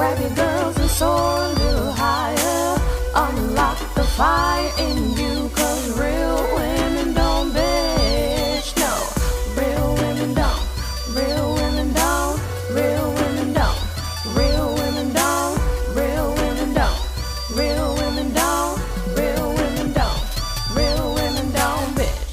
Grab your girls and soar a little higher. Unlock the fire in you, 'cause real women don't bitch. No, real women don't. Real women don't. Real women don't. Real women don't. Real women don't. Real women don't. Real women don't. Real women don't bitch.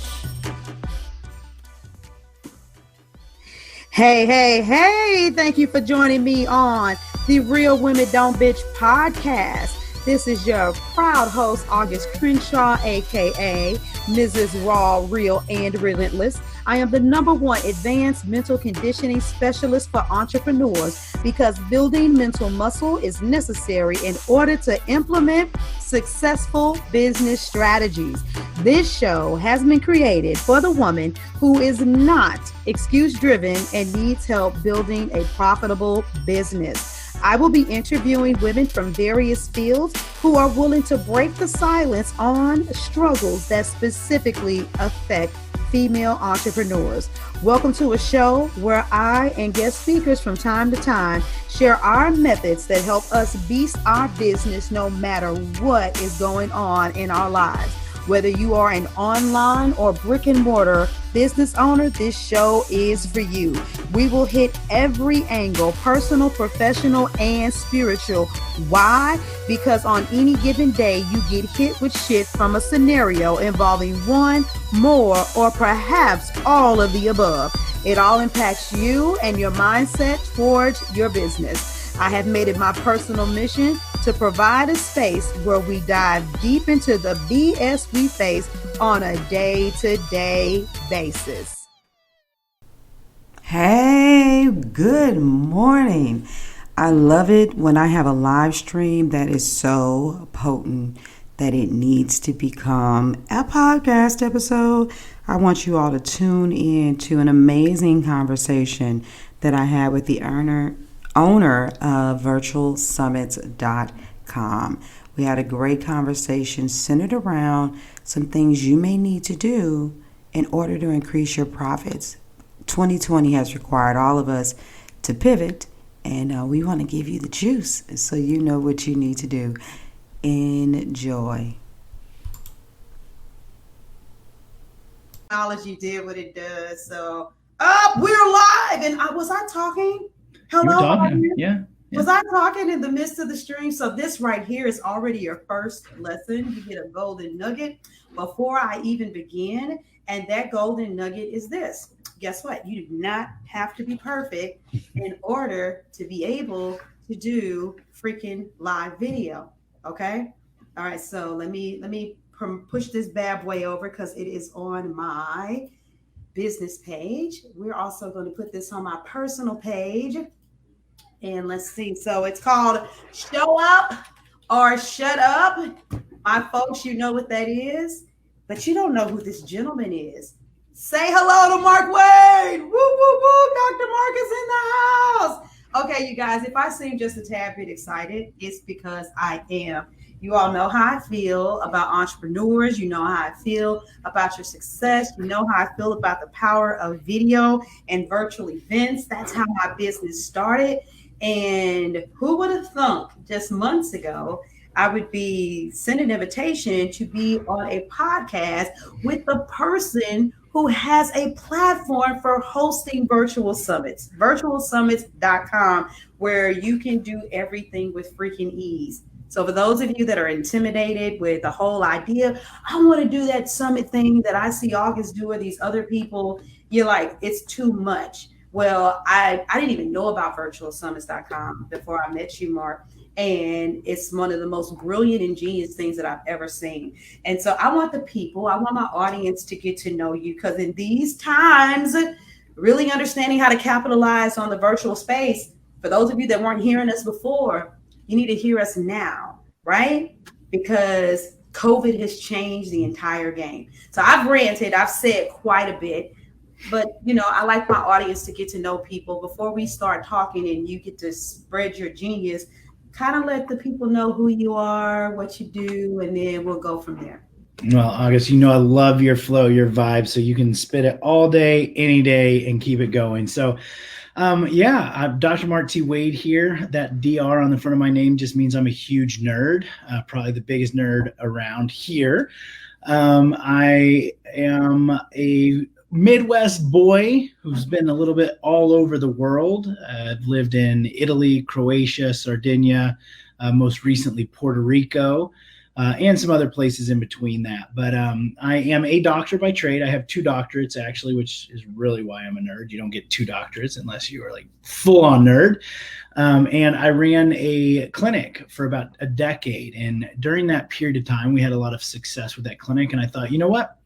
Hey, thank you for joining me on the Real Women Don't Bitch podcast. This is your proud host, August Crenshaw, aka Mrs. Raw, Real, and Relentless. I am the #1 advanced mental conditioning specialist for entrepreneurs because building mental muscle is necessary in order to implement successful business strategies. This show has been created for the woman who is not excuse-driven and needs help building a profitable business. I will be interviewing women from various fields who are willing to break the silence on struggles that specifically affect female entrepreneurs. Welcome to a show where I and guest speakers from time to time share our methods that help us beast our business no matter what is going on in our lives. Whether you are an online or brick and mortar business owner, this show is for you. We will hit every angle, personal, professional, and spiritual. Why? Because on any given day, you get hit with shit from a scenario involving one, more, or perhaps all of the above. It all impacts you and your mindset towards your business. I have made it my personal mission to provide a space where we dive deep into the BS we face on a day-to-day basis. Hey, good morning. I love it when I have a live stream that is so potent that it needs to become a podcast episode. I want you all to tune in to an amazing conversation that I had with the owner of virtualsummits.com. We had a great conversation centered around some things you may need to do in order to increase your profits. 2020 has required all of us to pivot, and we want to give you the juice so you know what you need to do. Enjoy. Technology did what it does. So, we're live, and was I talking? Hello, yeah. Was I talking in the midst of the stream? So this right here is already your first lesson. You get a golden nugget before I even begin. And that golden nugget is this. Guess what? You do not have to be perfect in order to be able to do freaking live video. Okay. All right. So let me push this bad boy over because it is on my business page. We're also going to put this on my personal page. And let's see. So it's called Show Up or Shut Up. My folks, you know what that is, but you don't know who this gentleman is. Say hello to Mark Wade. Woo, woo, woo. Dr. Mark is in the house. Okay, you guys, if I seem just a tad bit excited, it's because I am. You all know how I feel about entrepreneurs. You know how I feel about your success. You know how I feel about the power of video and virtual events. That's how my business started. And who would have thunk just months ago I would be sent an invitation to be on a podcast with the person who has a platform for hosting virtual summits, virtualsummits.com, where you can do everything with freaking ease. So for those of you that are intimidated with the whole idea, I want to do that summit thing that I see August do or these other people, you're like, it's too much. Well, I didn't even know about virtualsummits.com before I met you, Mark. And it's one of the most brilliant and genius things that I've ever seen. And so I want my audience to get to know you, because in these times, really understanding how to capitalize on the virtual space, for those of you that weren't hearing us before, you need to hear us now, right? Because COVID has changed the entire game. So I've ranted, I've said quite a bit, but I like my audience to get to know people before we start talking and you get to spread your genius. Kind of let the people know who you are, what you do, and then we'll go from there. Well, August, I love your flow, your vibe, so you can spit it all day, any day, and keep it going. So Yeah, I'm Dr. Mark T. Wade here. That DR on the front of my name just means I'm a huge nerd, probably the biggest nerd around here. I am a Midwest boy who's been a little bit all over the world. I've lived in Italy, Croatia, Sardinia, most recently Puerto Rico, and some other places in between that. But I am a doctor by trade. I have 2 doctorates, actually, which is really why I'm a nerd. You don't get 2 doctorates unless you are like full on nerd. And I ran a clinic for about a decade. And during that period of time, we had a lot of success with that clinic. And I thought, you know what?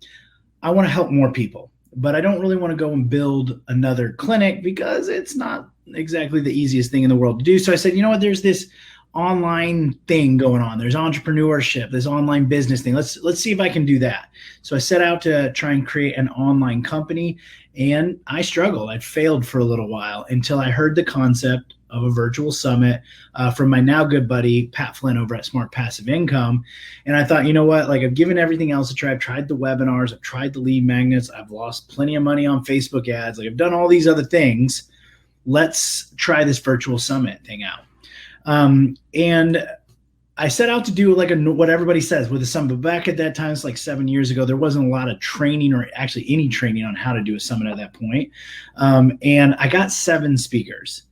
I want to help more people, but I don't really want to go and build another clinic because it's not exactly the easiest thing in the world to do. So I said, you know what? There's this online thing going on. There's entrepreneurship, this online business thing. Let's see if I can do that. So I set out to try and create an online company, and I struggled. I'd failed for a little while until I heard the concept of a virtual summit from my now good buddy, Pat Flynn over at Smart Passive Income. And I thought, you know what, like I've given everything else a try. I've tried the webinars, I've tried the lead magnets, I've lost plenty of money on Facebook ads. Like I've done all these other things. Let's try this virtual summit thing out. And I set out to do like what everybody says with a summit. But back at that time, it's like 7 years ago, there wasn't a lot of training or actually any training on how to do a summit at that point. And I got 7 speakers.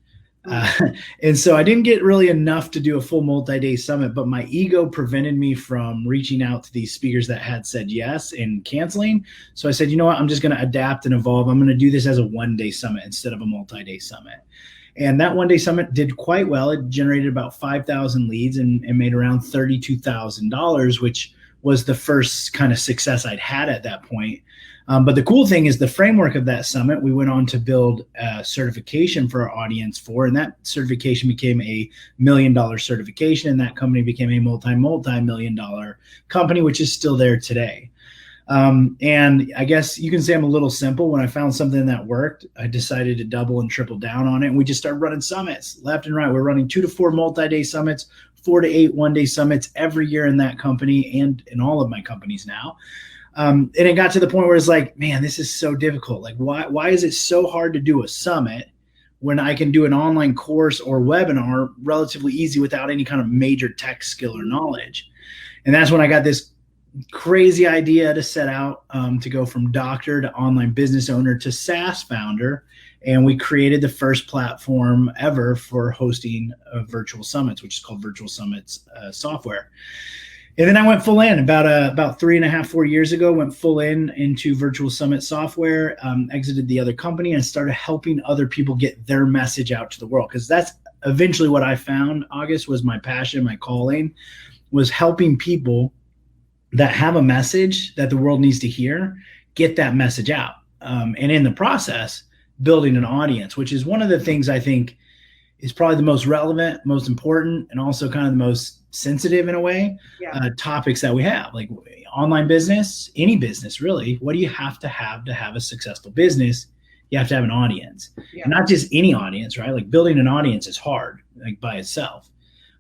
And so I didn't get really enough to do a full multi-day summit, but my ego prevented me from reaching out to these speakers that had said yes and canceling. So I said, you know what, I'm just going to adapt and evolve. I'm going to do this as a one-day summit instead of a multi-day summit. And that one-day summit did quite well. It generated about 5,000 leads and made around $32,000, which was the first kind of success I'd had at that point. But the cool thing is the framework of that summit, we went on to build a certification for our audience for, and that certification became a $1 million certification, and that company became a multi-million dollar company, which is still there today. And I guess you can say I'm a little simple. When I found something that worked, I decided to double and triple down on it. And we just started running summits left and right. We're running 2 to 4 multi-day summits, 4 to 8 one-day summits every year in that company and in all of my companies now. And it got to the point where it's like, man, this is so difficult. Like, why is it so hard to do a summit when I can do an online course or webinar relatively easy without any kind of major tech skill or knowledge? And that's when I got this crazy idea to set out to go from doctor to online business owner to SaaS founder. And we created the first platform ever for hosting virtual summits, which is called Virtual Summits Software. And then I went full in about 3.5, 4 years ago, went full into Virtual Summit Software, exited the other company and started helping other people get their message out to the world. Because that's eventually what I found, August, was my passion, my calling, was helping people that have a message that the world needs to hear, get that message out. And in the process, building an audience, which is one of the things I think is probably the most relevant, most important, and also kind of the most sensitive in a way, topics that we have, like online business, any business really. What do you have to have a successful business? You have to have an audience, and not just any audience, right? Like building an audience is hard, like by itself,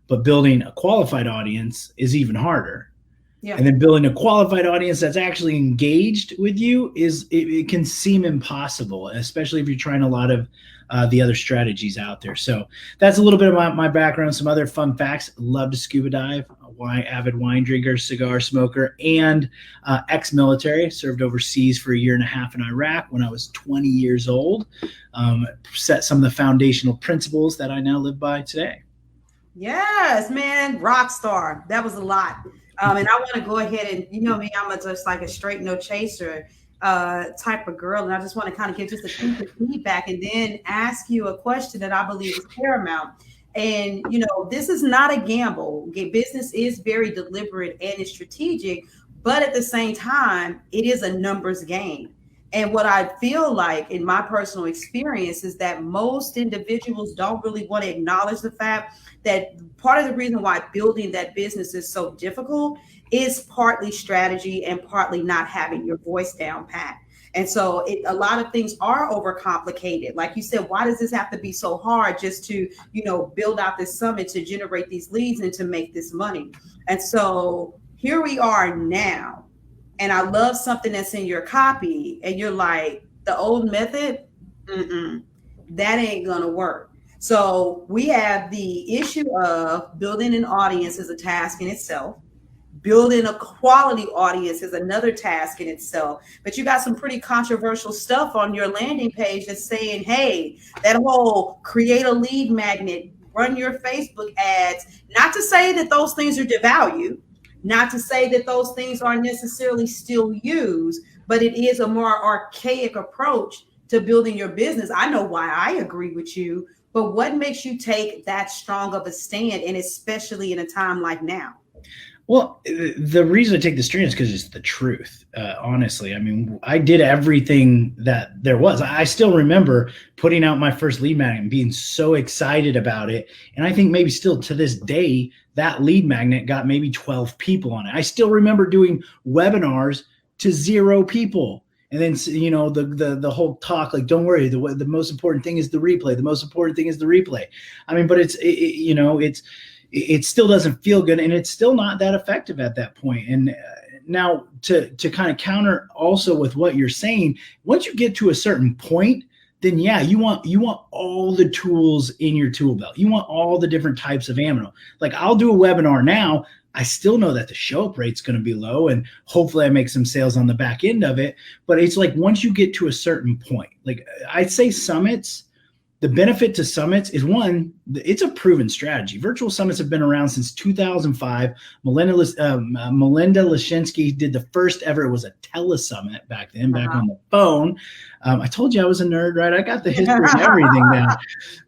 but building a qualified audience is even harder. Yeah. And then building a qualified audience that's actually engaged with you it can seem impossible, especially if you're trying a lot of the other strategies out there. So that's a little bit of my background. Some other fun facts: love to scuba dive, avid wine drinker, cigar smoker, and ex-military. Served overseas for 1.5 years in Iraq when I was 20 years old. Set some of the foundational principles that I now live by today. Yes, man, rock star. That was a lot. And I want to go ahead and, you know me, I'm just like a straight no chaser type of girl. And I just want to kind of give just a piece of feedback and then ask you a question that I believe is paramount. And, you know, this is not a gamble. Business is very deliberate and it's strategic, but at the same time, it is a numbers game. And what I feel like in my personal experience is that most individuals don't really want to acknowledge the fact that part of the reason why building that business is so difficult is partly strategy and partly not having your voice down pat. And so a lot of things are overcomplicated. Like you said, why does this have to be so hard just to, you know, build out this summit to generate these leads and to make this money? And so here we are now. And I love something that's in your copy and you're like, the old method, that ain't gonna work. So we have the issue of building an audience as a task in itself. Building a quality audience is another task in itself. But you got some pretty controversial stuff on your landing page that's saying, hey, that whole create a lead magnet, run your Facebook ads. Not to say that those things are devalued, not to say that those things aren't necessarily still used, but it is a more archaic approach to building your business. I know why I agree with you, but what makes you take that strong of a stand, and especially in a time like now? Well, the reason I take the stand is because it's the truth. Honestly, I mean, I did everything that there was. I still remember putting out my first lead magnet and being so excited about it. And I think maybe still to this day, that lead magnet got maybe 12 people on it. I still remember doing webinars to 0 people. And then, you know, the whole talk, like, don't worry, the most important thing is the replay. The most important thing is the replay. I mean, but it still doesn't feel good, and it's still not that effective at that point. And now to kind of counter also with what you're saying, once you get to a certain point, then yeah, you want all the tools in your tool belt. You want all the different types of ammo. Like, I'll do a webinar now. I still know that the show up rate's going to be low, and hopefully I make some sales on the back end of it. But it's like, once you get to a certain point, like I'd say summits, the benefit to summits is, one, it's a proven strategy. Virtual summits have been around since 2005. Melinda Leshinsky did the first ever. It was a telesummit back then, back on the phone. I told you I was a nerd, right? I got the history and everything down.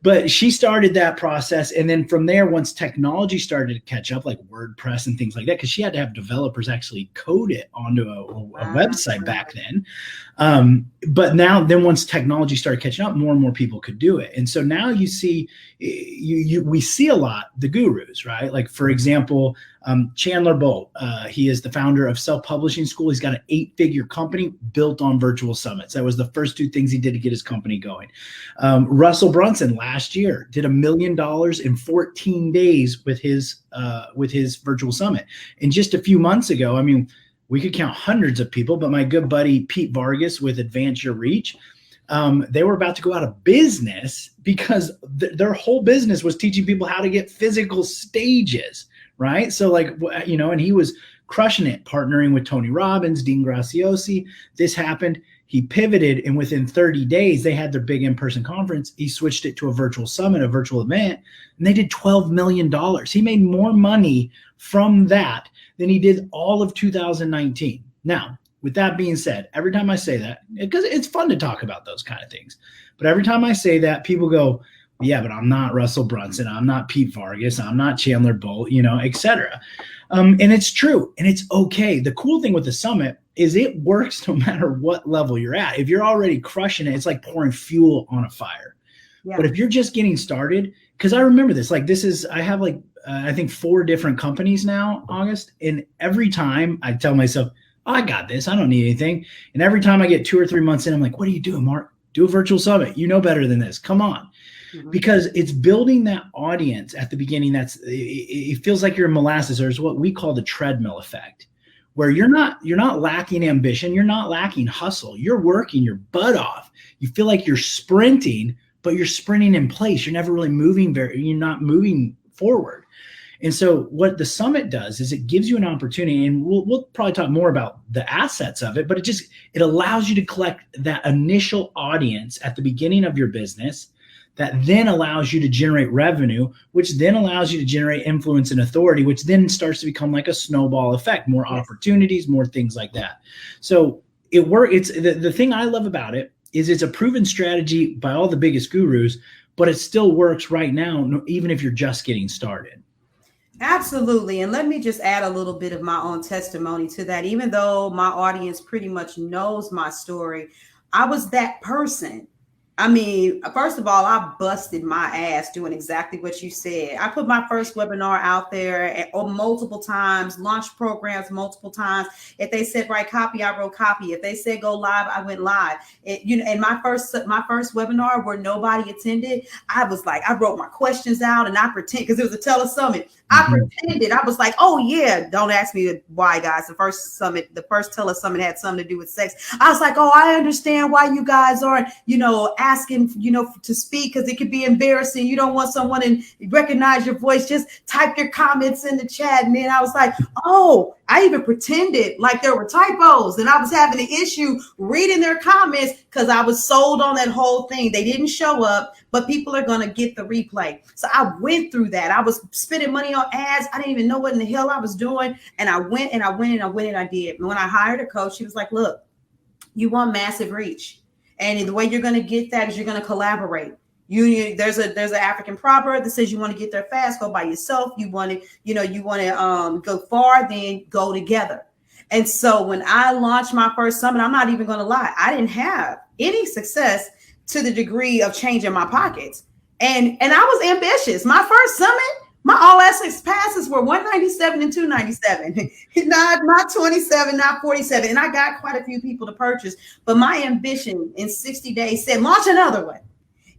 But she started that process. And then from there, once technology started to catch up, like WordPress and things like that, because she had to have developers actually code it onto a website back then. But now, then once technology started catching up, more and more people could do it. And so now you see, we see a lot the gurus, right? Like, for example, Chandler Bolt, he is the founder of Self Publishing School. He's got an 8-figure company built on virtual summits. That was the first 2 things he did to get his company going. Russell Brunson last year did $1 million in 14 days with his virtual summit. And just a few months ago, I mean, we could count hundreds of people, but my good buddy Pete Vargas with Advance Your Reach, they were about to go out of business because their whole business was teaching people how to get physical stages, right? So, like, you know, and he was crushing it, partnering with Tony Robbins, Dean Graziosi. This happened. He pivoted, and within 30 days, they had their big in-person conference. He switched it to a virtual summit, a virtual event, and they did $12 million. He made more money from that than he did all of 2019. Now, with that being said, every time I say that, because it's fun to talk about those kind of things, but every time I say that, people go, yeah, but I'm not Russell Brunson. I'm not Pete Vargas. I'm not Chandler Bolt, you know, et cetera. And it's true, and it's okay. The cool thing with the summit is it works no matter what level you're at. If you're already crushing it, it's like pouring fuel on a fire. Yeah. But if you're just getting started, because I remember this, like, I have like, I think 4 different companies now, August. And every time I tell myself, oh, I got this, I don't need anything. And every time I get 2 or 3 months in, I'm like, what are you doing, Mark? Do a virtual summit. You know better than this. Come on. Mm-hmm. Because it's building that audience at the beginning. It feels like you're in molasses. There's what we call the treadmill effect, where you're not lacking ambition. You're not lacking hustle. You're working your butt off. You feel like you're sprinting, but you're sprinting in place. You're never really moving you're not moving forward. And so what the summit does is it gives you an opportunity, and we'll probably talk more about the assets of it, but it allows you to collect that initial audience at the beginning of your business that then allows you to generate revenue, which then allows you to generate influence and authority, which then starts to become like a snowball effect, more opportunities, more things like that. So it works. It's the thing I love about it is it's a proven strategy by all the biggest gurus, but it still works right now, even if you're just getting started. Absolutely. And let me just add a little bit of my own testimony to that. Even though my audience pretty much knows my story, I was that person. I mean, first of all, I busted my ass doing exactly what you said. I put my first webinar out there multiple times, launched programs multiple times. If they said write copy, I wrote copy. If they said go live, I went live. And my first webinar where nobody attended, I was like, I wrote my questions out and I pretend, because it was a telesummit. I pretended. I was like, oh yeah, don't ask me why, guys. The first telesummit had something to do with sex. I was like, oh, I understand why you guys aren't, asking, to speak because it could be embarrassing. You don't want someone to recognize your voice. Just type your comments in the chat. And then I was like, oh, I even pretended like there were typos and I was having an issue reading their comments because I was sold on that whole thing. They didn't show up, but people are going to get the replay. So I went through that. I was spending money on ads. I didn't even know what in the hell I was doing. And I went and I did. And when I hired a coach, she was like, look, you want massive reach. And the way you're going to get that is you're going to collaborate. There's an African proverb that says you want to get there fast, go by yourself. You want to go far, then go together. And so when I launched my first summit, I'm not even going to lie, I didn't have any success to the degree of changing my pockets. And I was ambitious. My first summit, my all access passes were 197 and 297, not 27, not 47. And I got quite a few people to purchase, but my ambition in 60 days said, launch another one.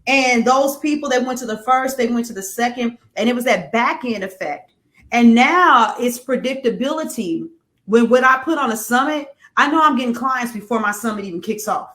And those people that went to the first, they went to the second, and it was that back end effect. And now it's predictability. When I put on a summit, I know I'm getting clients before my summit even kicks off.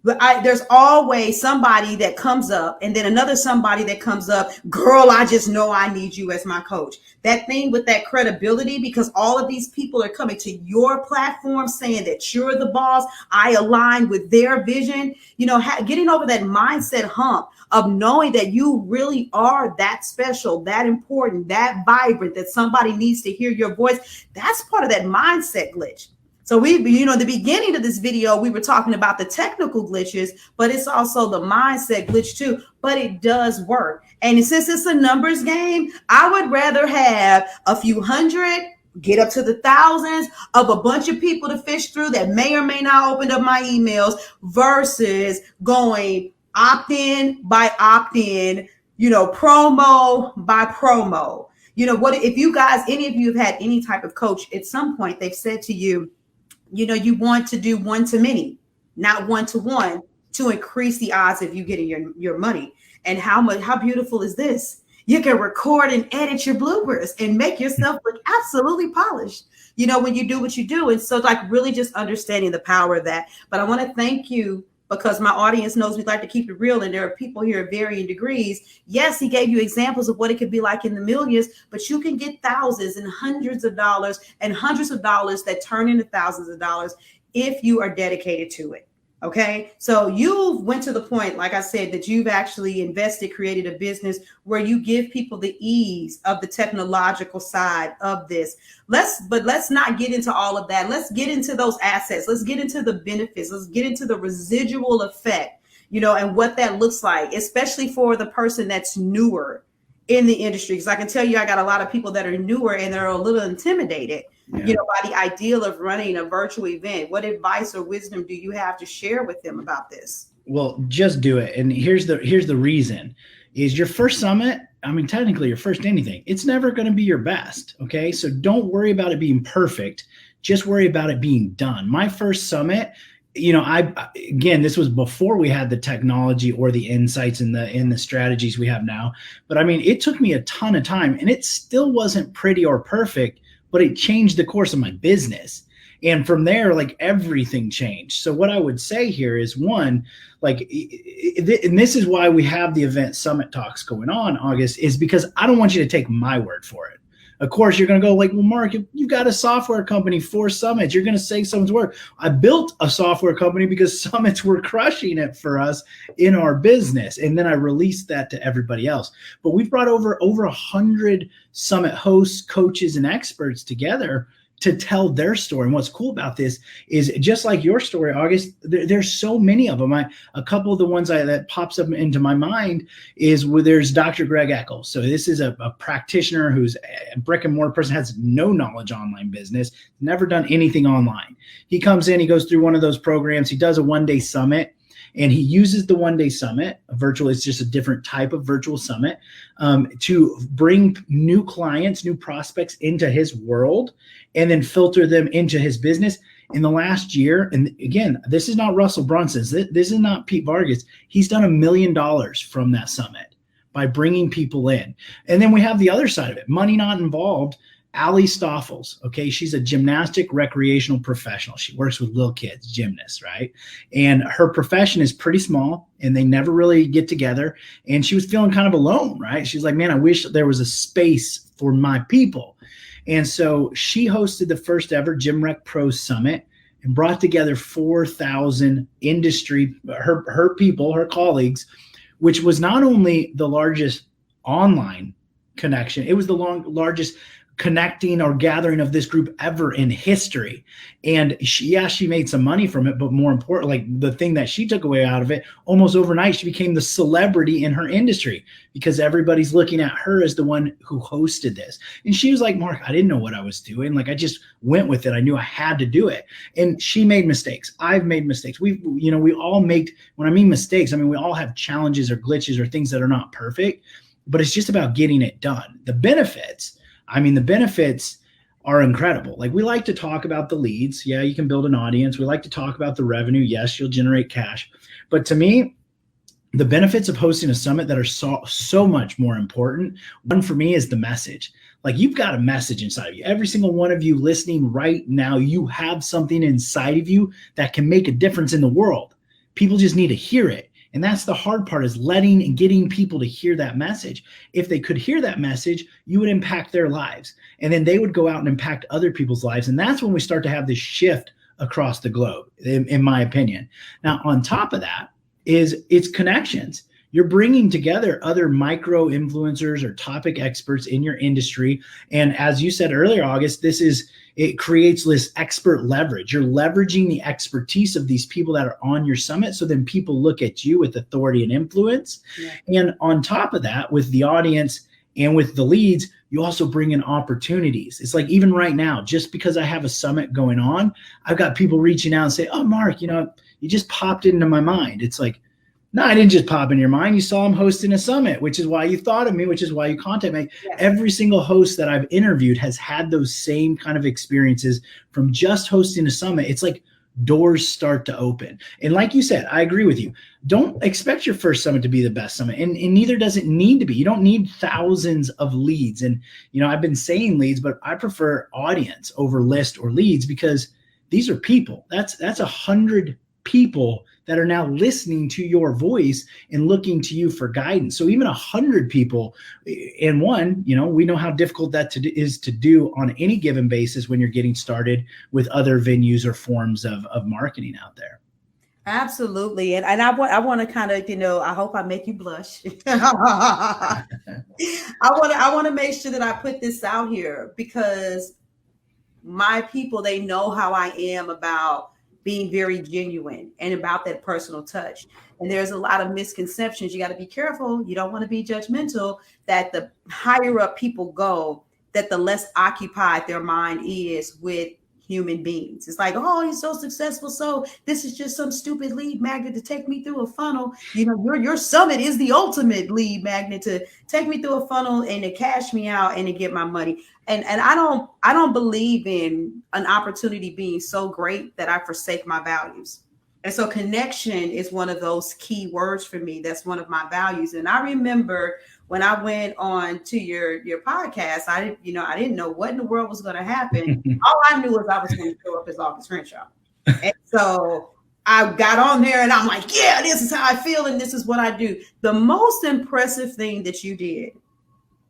But there's always somebody that comes up and then another somebody that comes up. Girl, I just know I need you as my coach. That thing with that credibility, because all of these people are coming to your platform saying that you're the boss. I align with their vision. Getting over that mindset hump of knowing that you really are that special, that important, that vibrant, that somebody needs to hear your voice. That's part of that mindset glitch. So the beginning of this video, we were talking about the technical glitches, but it's also the mindset glitch too, but it does work. And since it's a numbers game, I would rather have a few hundred, get up to the thousands of a bunch of people to fish through that may or may not open up my emails versus going opt-in by opt-in, promo by promo. What if you guys, any of you have had any type of coach at some point, they've said to you, you want to do one-to-many, not one-to-one, to increase the odds of you getting your money. And how beautiful is this? You can record and edit your bloopers and make yourself look absolutely polished, when you do what you do. And so really just understanding the power of that. But I want to thank you because my audience knows we like to keep it real. And there are people here of varying degrees. Yes, he gave you examples of what it could be like in the millions, but you can get thousands and hundreds of dollars that turn into thousands of dollars if you are dedicated to it. Okay, so you went to the point, like I said, that you've actually invested, created a business where you give people the ease of the technological side of this. Let's not get into all of that. Let's get into those assets. Let's get into the benefits. Let's get into the residual effect, and what that looks like, especially for the person that's newer in the industry. Because I can tell you, I got a lot of people that are newer and they're a little intimidated, by the ideal of running a virtual event. What advice or wisdom do you have to share with them about this? Well, just do it. And here's the reason is your first summit. I mean, technically your first anything, it's never going to be your best. Okay. So don't worry about it being perfect. Just worry about it being done. My first summit, again, this was before we had the technology or the insights in the strategies we have now. But I mean, it took me a ton of time and it still wasn't pretty or perfect, but it changed the course of my business. And from there, everything changed. So what I would say here is one, and this is why we have the event Summit Talks going on, August, is because I don't want you to take my word for it. Of course, you're going to go well, Mark, you've got a software company for summits. You're going to say someone's work. I built a software company because summits were crushing it for us in our business. And then I released that to everybody else. But we've brought over 100 summit hosts, coaches, and experts together to tell their story. And what's cool about this is just like your story, August, there's so many of them. A couple of the ones that pops up into my mind is where there's Dr. Greg Eccles. So this is a practitioner who's a brick and mortar person, has no knowledge online business, never done anything online. He comes in, he goes through one of those programs. He does a one-day summit. And he uses the one-day summit, virtual, it's just a different type of virtual summit, to bring new clients, new prospects into his world and then filter them into his business. In the last year, and again, this is not Russell Brunson's, this is not Pete Vargas. He's done $1 million from that summit by bringing people in. And then we have the other side of it, money not involved. Allie Stoffels. Okay. She's a gymnastic recreational professional. She works with little kids, gymnasts, right? And her profession is pretty small and they never really get together. And she was feeling kind of alone, right? She's like, man, I wish there was a space for my people. And so she hosted the first ever Gym Rec Pro Summit and brought together 4,000 industry, her people, her colleagues, which was not only the largest online connection, it was the largest connecting or gathering of this group ever in history. And she made some money from it, but more important, like the thing that she took away out of it, almost overnight, she became the celebrity in her industry because everybody's looking at her as the one who hosted this. And she was like, Mark, I didn't know what I was doing. Like, I just went with it. I knew I had to do it. And she made mistakes. I've made mistakes. We all make, when I mean mistakes, I mean, we all have challenges or glitches or things that are not perfect, but it's just about getting it done. The benefits are incredible. Like, we like to talk about the leads. Yeah, you can build an audience. We like to talk about the revenue. Yes, you'll generate cash. But to me, the benefits of hosting a summit that are so much more important, one for me is the message. Like, you've got a message inside of you. Every single one of you listening right now, you have something inside of you that can make a difference in the world. People just need to hear it. And that's the hard part, is letting and getting people to hear that message. If they could hear that message, you would impact their lives. And then they would go out and impact other people's lives. And that's when we start to have this shift across the globe, in my opinion. Now, on top of that is it's connections. You're bringing together other micro influencers or topic experts in your industry. And as you said earlier, August, it creates this expert leverage. You're leveraging the expertise of these people that are on your summit. So then people look at you with authority and influence. Yeah. And on top of that, with the audience and with the leads, you also bring in opportunities. It's like, even right now, just because I have a summit going on, I've got people reaching out and say, oh, Mark, you just popped into my mind. It's like, no, I didn't just pop in your mind. You saw him hosting a summit, which is why you thought of me, which is why you contacted me. Yes. Every single host that I've interviewed has had those same kind of experiences from just hosting a summit. It's like doors start to open. And like you said, I agree with you. Don't expect your first summit to be the best summit. And neither does it need to be. You don't need thousands of leads. And, I've been saying leads, but I prefer audience over list or leads, because these are people. That's 100 people that are now listening to your voice and looking to you for guidance. So even 100 people in one, we know how difficult that is to do on any given basis when you're getting started with other venues or forms of marketing out there. Absolutely. And I want to kind of, I hope I make you blush. I want to make sure that I put this out here, because my people, they know how I am about being very genuine and about that personal touch. And there's a lot of misconceptions. You got to be careful. You don't want to be judgmental, that the higher up people go, that the less occupied their mind is with human beings. It's like, oh, he's so successful, so this is just some stupid lead magnet to take me through a funnel. Your summit is the ultimate lead magnet to take me through a funnel and to cash me out and to get my money. And I don't believe in an opportunity being so great that I forsake my values. And so connection is one of those key words for me. That's one of my values. And I remember when I went on to your podcast, I didn't know what in the world was going to happen. All I knew was I was going to show up as August Crenshaw. And so I got on there and I'm like, yeah, this is how I feel and this is what I do. The most impressive thing that you did,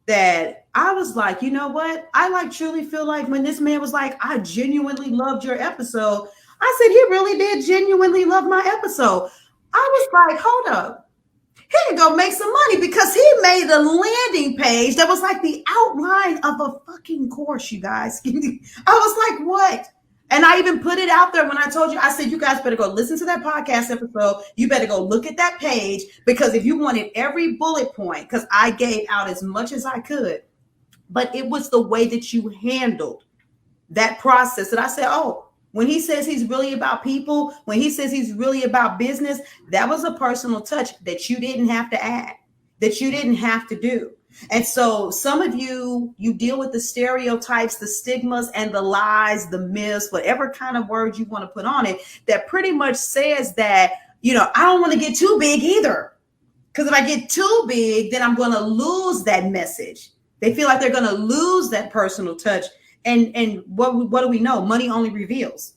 that I was like, you know what? I truly feel like when this man was like, I genuinely loved your episode. I said, he really did genuinely love my episode. I was like, hold up. He can go make some money, because he made a landing page that was like the outline of a fucking course, you guys. I was like, what? And I even put it out there when I told you, I said, you guys better go listen to that podcast episode. You better go look at that page, because if you wanted every bullet point, because I gave out as much as I could, but it was the way that you handled that process that I said, oh, when he says he's really about people, when he says he's really about business, that was a personal touch that you didn't have to add, that you didn't have to do. And so some of you deal with the stereotypes, the stigmas, and the lies, the myths, whatever kind of word you want to put on it, that pretty much says that, I don't want to get too big either. Because if I get too big, then I'm going to lose that message. They feel like they're going to lose that personal touch. And what do we know? Money only reveals.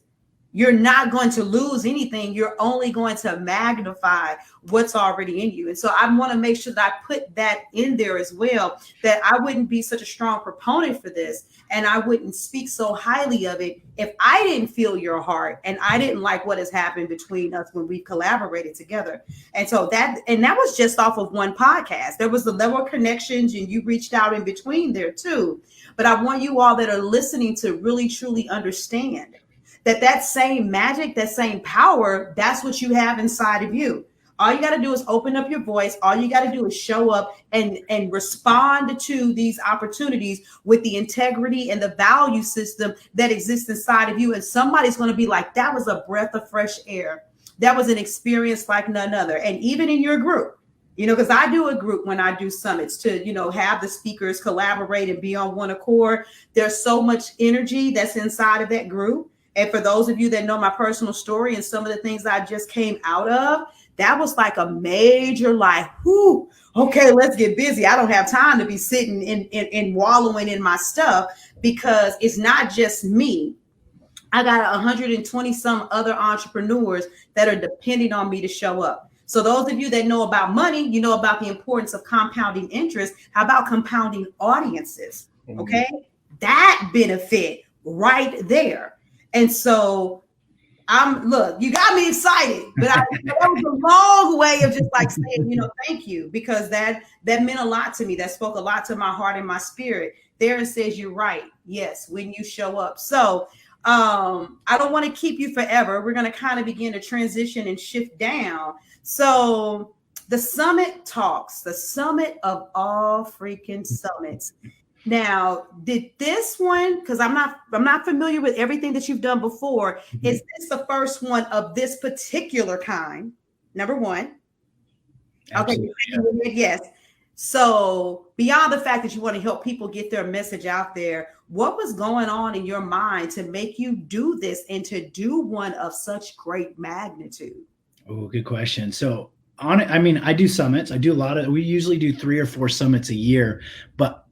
You're not going to lose anything. You're only going to magnify what's already in you. And so I want to make sure that I put that in there as well, that I wouldn't be such a strong proponent for this. And I wouldn't speak so highly of it if I didn't feel your heart and I didn't like what has happened between us when we collaborated together. And so that was just off of one podcast. There was a level of connections and you reached out in between there too. But I want you all that are listening to really, truly understand that same magic, that same power, that's what you have inside of you. All you got to do is open up your voice. All you got to do is show up and respond to these opportunities with the integrity and the value system that exists inside of you. And somebody's going to be like, that was a breath of fresh air. That was an experience like none other. And even in your group, because I do a group when I do summits to, have the speakers collaborate and be on one accord. There's so much energy that's inside of that group. And for those of you that know my personal story and some of the things I just came out of, that was like a major whew, okay, let's get busy. I don't have time to be sitting and wallowing in my stuff, because it's not just me. I got 120 some other entrepreneurs that are depending on me to show up. So those of you that know about money, you know about the importance of compounding interest. How about compounding audiences? Okay, that benefit right there. And so look, you got me excited, but that was a long way of just like saying, thank you, because that meant a lot to me. That spoke a lot to my heart and my spirit. There it says, you're right. Yes, when you show up. So I don't want to keep you forever. We're going to kind of begin to transition and shift down. So the summit talks, the summit of all freaking summits. Now, did this one, because I'm not familiar with everything that you've done before, is this the first one of this particular kind? Number one. Absolutely. Okay, yes. So beyond the fact that you want to help people get their message out there, what was going on in your mind to make you do this and to do one of such great magnitude? Oh, good question. So I do summits. I do we usually do 3 or 4 summits a year, but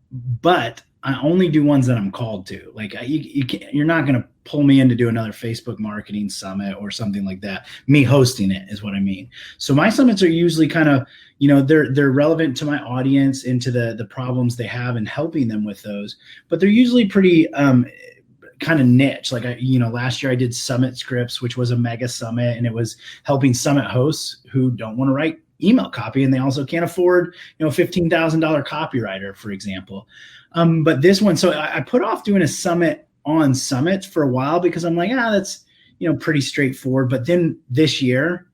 I only do ones that I'm called to. Like you're not going to pull me in to do another Facebook marketing summit or something like that. Me hosting it is what I mean. So my summits are usually kind of, they're relevant to my audience and to the problems they have and helping them with those. But they're usually pretty kind of niche. Like last year I did Summit Scripts, which was a mega summit, and it was helping summit hosts who don't want to write email copy, and they also can't afford $15,000 copywriter, for example. But this one, so I put off doing a summit on summits for a while because I'm like, that's pretty straightforward. But then this year,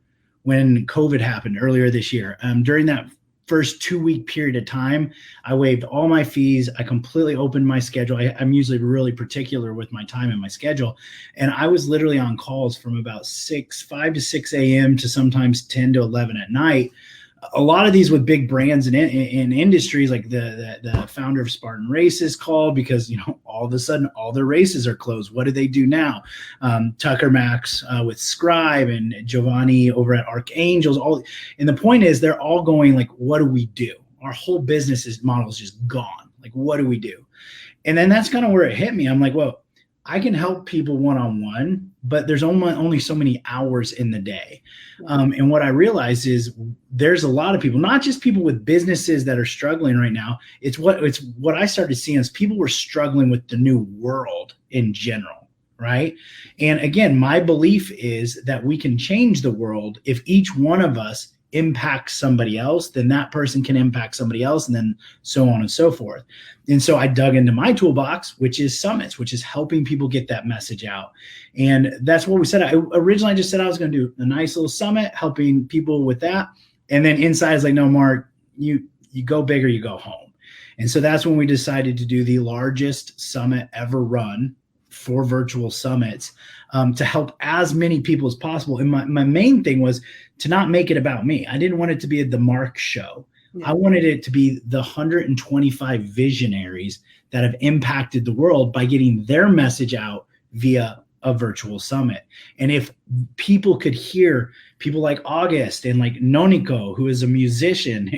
when COVID happened earlier this year, during that first 2-week period of time, I waived all my fees. I completely opened my schedule. I'm usually really particular with my time and my schedule. And I was literally on calls from about 5 to 6 a.m. to sometimes 10 to 11 at night. A lot of these with big brands in industries, like the founder of Spartan Races called because, all of a sudden all their races are closed. What do they do now? Tucker Max with Scribe and Giovanni over at Archangels. And the point is they're all going like, what do we do? Our whole business model is just gone. Like, what do we do? And then that's kind of where it hit me. I'm like, well, I can help people one-on-one, but there's only so many hours in the day. And what I realized is there's a lot of people, not just people with businesses that are struggling right now. It's what I started seeing is people were struggling with the new world in general, right? And again, my belief is that we can change the world if each one of us impacts somebody else, then that person can impact somebody else, and then so on and so forth. And so I dug into my toolbox, which is summits, which is helping people get that message out. And that's what we said. I originally just said I was going to do a nice little summit, helping people with that. And then inside is like, no, Mark, you go big or you go home. And so that's when we decided to do the largest summit ever run for virtual summits, to help as many people as possible. And my main thing was to not make it about me. I didn't want it to be the Mark show. Yeah. I wanted it to be the 125 visionaries that have impacted the world by getting their message out via a virtual summit. And if people could hear people like August and like Noniko, who is a musician,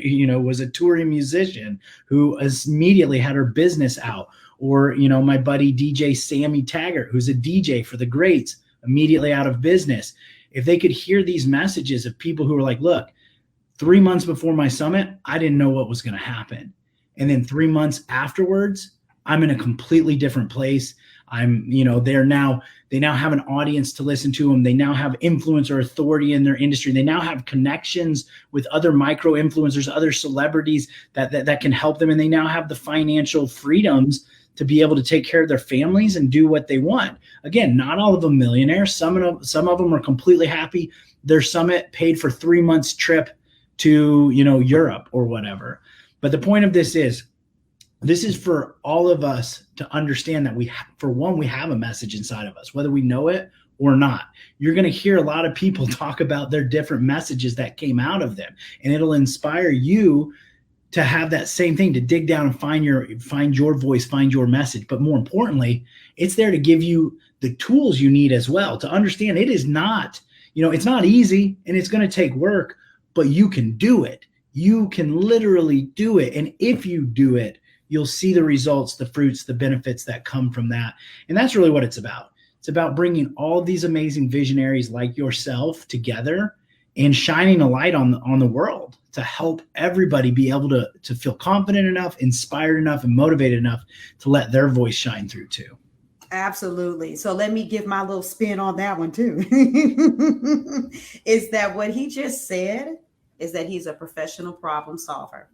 was a touring musician who immediately had her business out, or, my buddy DJ Sammy Taggart, who's a DJ for the Greats, immediately out of business. If they could hear these messages of people who are like, look, 3 months before my summit, I didn't know what was going to happen. And then 3 months afterwards, I'm in a completely different place. They now have an audience to listen to them. They now have influence or authority in their industry. They now have connections with other micro influencers, other celebrities that can help them. And they now have the financial freedoms to be able to take care of their families and do what they want. Again, not all of them millionaires. Some of them are completely happy. Their summit paid for 3 months trip to, Europe or whatever. But the point of this is for all of us to understand that we have a message inside of us, whether we know it or not. You're going to hear a lot of people talk about their different messages that came out of them, and it'll inspire you to have that same thing, to dig down and find your voice, find your message. But more importantly, it's there to give you the tools you need as well to understand it is not, it's not easy and it's going to take work, but you can do it. You can literally do it. And if you do it, you'll see the results, the fruits, the benefits that come from that. And that's really what it's about. It's about bringing all these amazing visionaries like yourself together and shining a light on the world to help everybody be able to feel confident enough, inspired enough, and motivated enough to let their voice shine through too. Absolutely. So let me give my little spin on that one too. Is that what he just said is that he's a professional problem solver.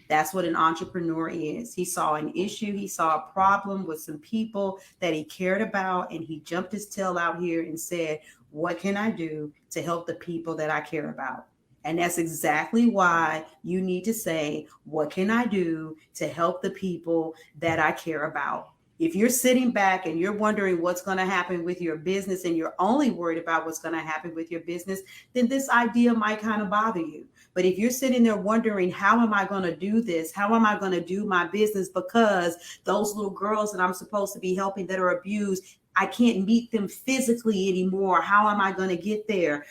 That's what an entrepreneur is. He saw an issue. He saw a problem with some people that he cared about, and he jumped his tail out here and said, what can I do to help the people that I care about? And that's exactly why you need to say, what can I do to help the people that I care about? If you're sitting back and you're wondering what's going to happen with your business and you're only worried about what's going to happen with your business, then this idea might kind of bother you. But if you're sitting there wondering, how am I going to do this? How am I going to do my business? Because those little girls that I'm supposed to be helping that are abused, I can't meet them physically anymore. How am I going to get there?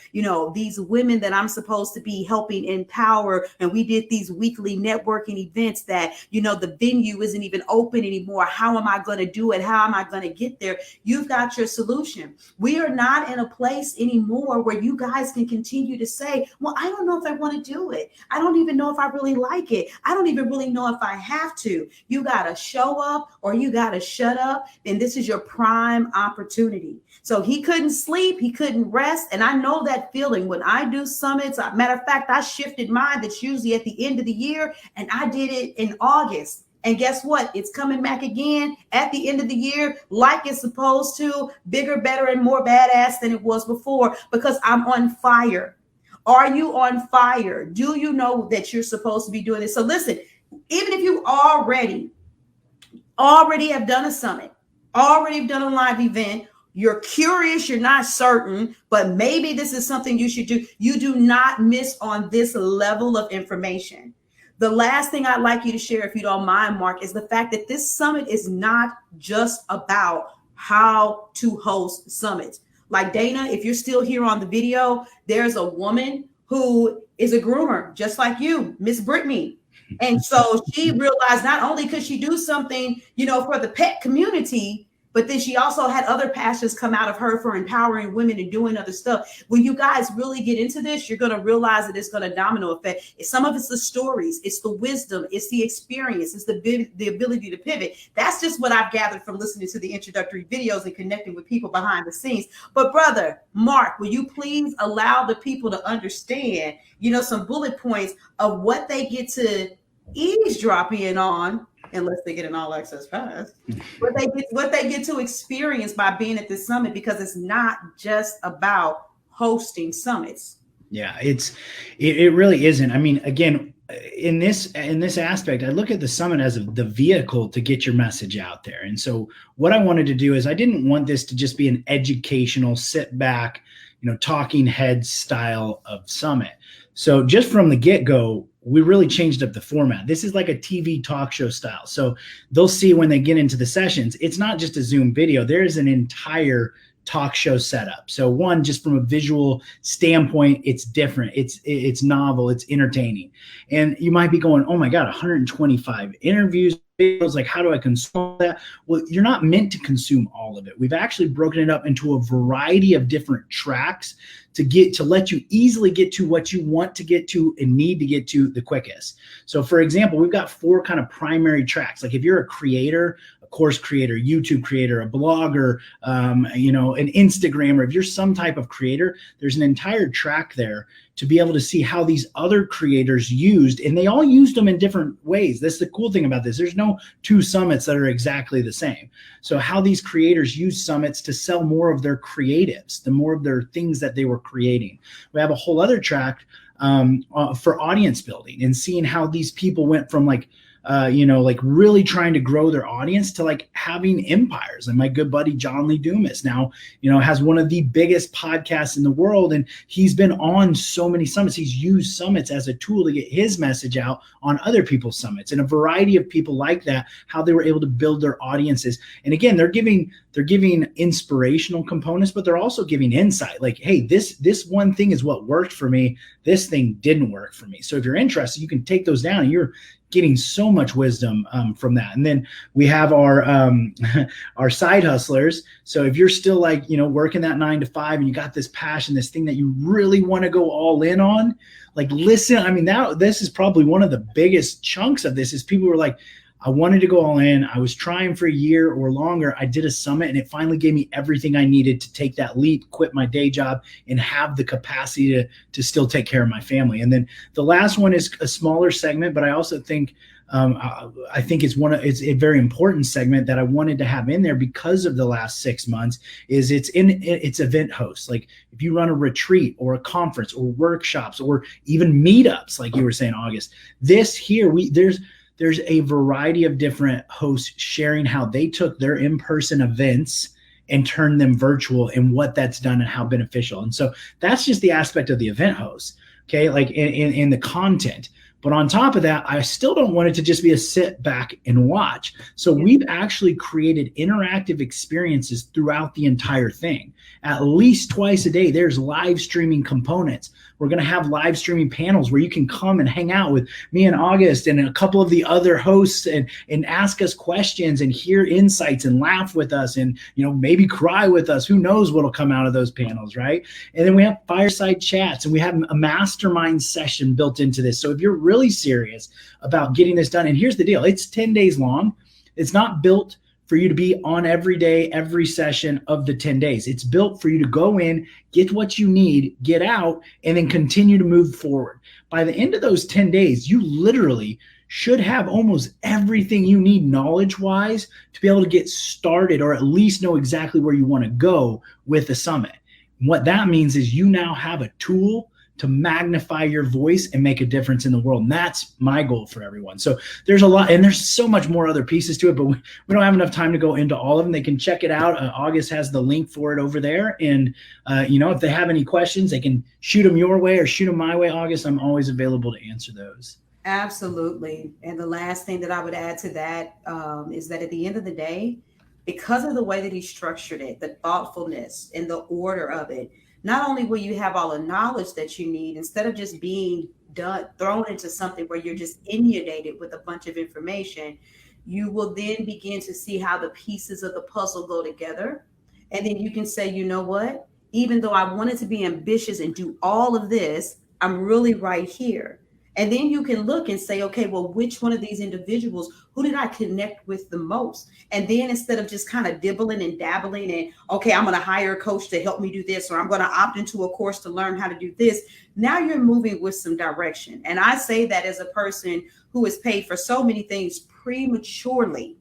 These women that I'm supposed to be helping empower, and we did these weekly networking events that, the venue isn't even open anymore. How am I going to do it? How am I going to get there? You've got your solution. We are not in a place anymore where you guys can continue to say, well, I don't know if I want to do it. I don't even know if I really like it. I don't even really know if I have to. You got to show up or you got to shut up. And this is your prime opportunity. So he couldn't sleep, he couldn't rest. And I know that feeling when I do summits. Matter of fact, I shifted mine. That's usually at the end of the year. And I did it in August. And guess what? It's coming back again at the end of the year, like it's supposed to, bigger, better, and more badass than it was before, because I'm on fire. Are you on fire? Do you know that you're supposed to be doing this? So listen, even if you already have done a summit, already done a live event, you're curious, you're not certain, but maybe this is something you should do. You do not miss on this level of information. The last thing I'd like you to share, if you don't mind, Mark, is the fact that this summit is not just about how to host summits. Like Dana, if you're still here on the video, there's a woman who is a groomer, just like you, Miss Brittany. And so she realized not only could she do something, for the pet community, but then she also had other passions come out of her for empowering women and doing other stuff. When you guys really get into this, you're going to realize that it's going to domino effect. Some of it's the stories, it's the wisdom, it's the experience, it's the ability to pivot. That's just what I've gathered from listening to the introductory videos and connecting with people behind the scenes. But brother, Mark, will you please allow the people to understand, some bullet points of what they get to eavesdrop in on, unless they get an all access pass, what they get to experience by being at this summit, because it's not just about hosting summits. Yeah, it really isn't. I mean, again, in this aspect, I look at the summit as the vehicle to get your message out there. And so what I wanted to do is I didn't want this to just be an educational, sit back, talking head style of summit. So just from the get-go, we really changed up the format. This is like a TV talk show style. So they'll see when they get into the sessions, it's not just a Zoom video. There is an entire talk show setup. So one, just from a visual standpoint, it's different. It's novel. It's entertaining. And you might be going, oh my God, 125 interviews. Like, how do I consume that? Well, you're not meant to consume all of it. We've actually broken it up into a variety of different tracks to let you easily get to what you want to get to and need to get to the quickest. So for example, we've got 4 kind of primary tracks. Like if you're a creator, a course creator, YouTube creator, a blogger, an Instagrammer, if you're some type of creator, there's an entire track there to be able to see how these other creators used, and they all used them in different ways. That's the cool thing about this. There's no 2 summits that are exactly the same. So how these creators use summits to sell more of their creatives, the more of their things that they were creating. We have a whole other track for audience building and seeing how these people went from like really trying to grow their audience to like having empires. And my good buddy, John Lee Dumas, now, has one of the biggest podcasts in the world. And he's been on so many summits. He's used summits as a tool to get his message out on other people's summits, and a variety of people like that, how they were able to build their audiences. And again, they're giving inspirational components, but they're also giving insight. Like, hey, this one thing is what worked for me. This thing didn't work for me. So if you're interested, you can take those down, and you're getting so much wisdom from that. And then we have our our side hustlers. So if you're still like, working that 9 to 5 and you got this passion, this thing that you really want to go all in on, like, listen, I mean, this is probably one of the biggest chunks of this is people were like, I wanted to go all in. I was trying for a year or longer. I did a summit and it finally gave me everything I needed to take that leap, quit my day job, and have the capacity to still take care of my family. And then the last one is a smaller segment, but I also think it's a very important segment that I wanted to have in there because of the last 6 months. Is it's event hosts. Like if you run a retreat or a conference or workshops or even meetups, like you were saying, August, there's a variety of different hosts sharing how they took their in-person events and turned them virtual and what that's done and how beneficial. And so that's just the aspect of the event host, okay, like in the content. But on top of that, I still don't want it to just be a sit back and watch. So we've actually created interactive experiences throughout the entire thing. At least twice a day, there's live streaming components. We're going to have live streaming panels where you can come and hang out with me and August and a couple of the other hosts and ask us questions and hear insights and laugh with us and, maybe cry with us. Who knows what'll come out of those panels, right? And then we have fireside chats and we have a mastermind session built into this. So if you're really serious about getting this done, and here's the deal, it's 10 days long. It's not built for you to be on every day, every session of the 10 days. It's built for you to go in, get what you need, get out, and then continue to move forward. By the end of those 10 days, you literally should have almost everything you need knowledge-wise to be able to get started or at least know exactly where you want to go with the summit. And what that means is you now have a tool to magnify your voice and make a difference in the world. And that's my goal for everyone. So there's a lot, and there's so much more other pieces to it, but we don't have enough time to go into all of them. They can check it out. August has the link for it over there. And, if they have any questions, they can shoot them your way or shoot them my way, August. I'm always available to answer those. Absolutely. And the last thing that I would add to that is that at the end of the day, because of the way that he structured it, the thoughtfulness and the order of it, not only will you have all the knowledge that you need, instead of just being thrown into something where you're just inundated with a bunch of information, you will then begin to see how the pieces of the puzzle go together. And then you can say, you know what, even though I wanted to be ambitious and do all of this, I'm really right here. And then you can look and say, okay, well, which one of these individuals, who did I connect with the most? And then instead of just kind of dibbling and dabbling and, okay, I'm going to hire a coach to help me do this, or I'm going to opt into a course to learn how to do this. Now you're moving with some direction. And I say that as a person who is paid for so many things prematurely.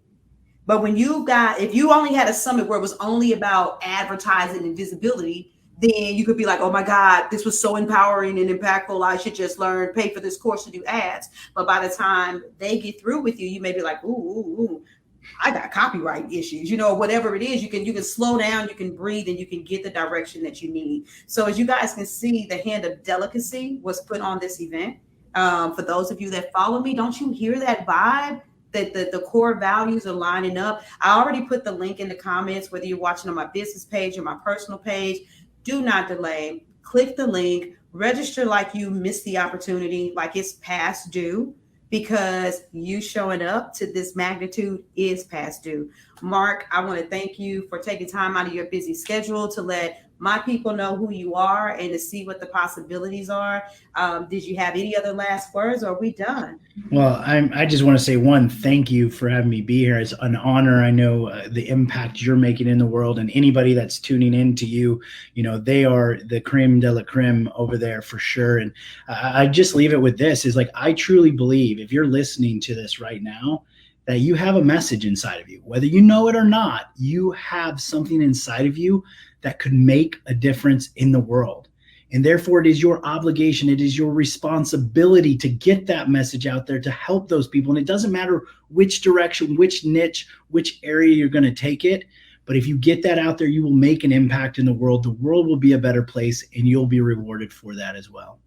But if you only had a summit where it was only about advertising and visibility, then you could be like, oh my God, this was so empowering and impactful. I should just pay for this course to do ads. But by the time they get through with you, you may be like, ooh, I got copyright issues, whatever it is. You can slow down, you can breathe, and you can get the direction that you need. So as you guys can see, the hand of delicacy was put on this event. For those of you that follow me, don't you hear that vibe? the core values are lining up. I already put the link in the comments, whether you're watching on my business page or my personal page. Do not delay. Click the link, register like you missed the opportunity, like it's past due, because you showing up to this magnitude is past due. Mark, I want to thank you for taking time out of your busy schedule to let my people know who you are and to see what the possibilities are. Did you have any other last words, or are we done? Well, I just want to say, one, thank you for having me be here. It's an honor. I know the impact you're making in the world, and anybody that's tuning in to you, they are the creme de la creme over there for sure. And I just leave it with this, is like, I truly believe if you're listening to this right now, that you have a message inside of you, whether you know it or not. You have something inside of you that could make a difference in the world. And therefore, it is your obligation, it is your responsibility to get that message out there to help those people. And it doesn't matter which direction, which niche, which area you're going to take it. But if you get that out there, you will make an impact in the world. The world will be a better place, and you'll be rewarded for that as well.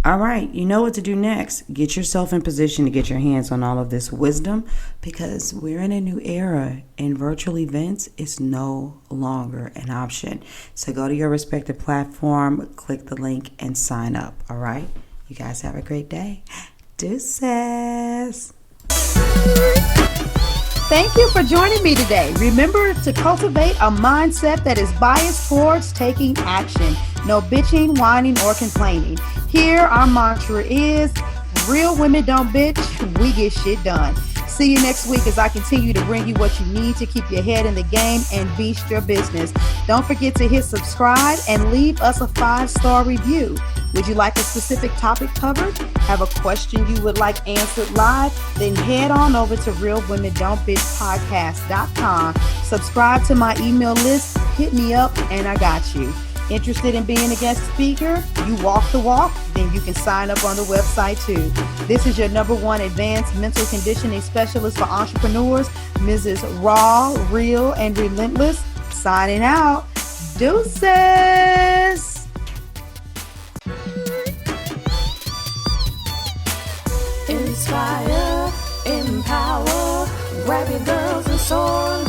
All right, you know what to do next. Get yourself in position to get your hands on all of this wisdom, because we're in a new era and virtual events is no longer an option. So go to your respective platform, click the link, and sign up. All right, you guys have a great day. Deuces. Thank you for joining me today. Remember to cultivate a mindset that is biased towards taking action. No bitching, whining, or complaining. Here, our mantra is, real women don't bitch, we get shit done. See you next week as I continue to bring you what you need to keep your head in the game and beast your business. Don't forget to hit subscribe and leave us a 5-star review. Would you like a specific topic covered? Have a question you would like answered live? Then head on over to realwomendon'tbitchpodcast.com. Subscribe to my email list, hit me up, and I got you. Interested in being a guest speaker? You walk the walk? Then you can sign up on the website too. This is your #1 advanced mental conditioning specialist for entrepreneurs, Mrs. Raw, Real, and Relentless. Signing out. Deuces. Inspire, empower, grab your girls and soar.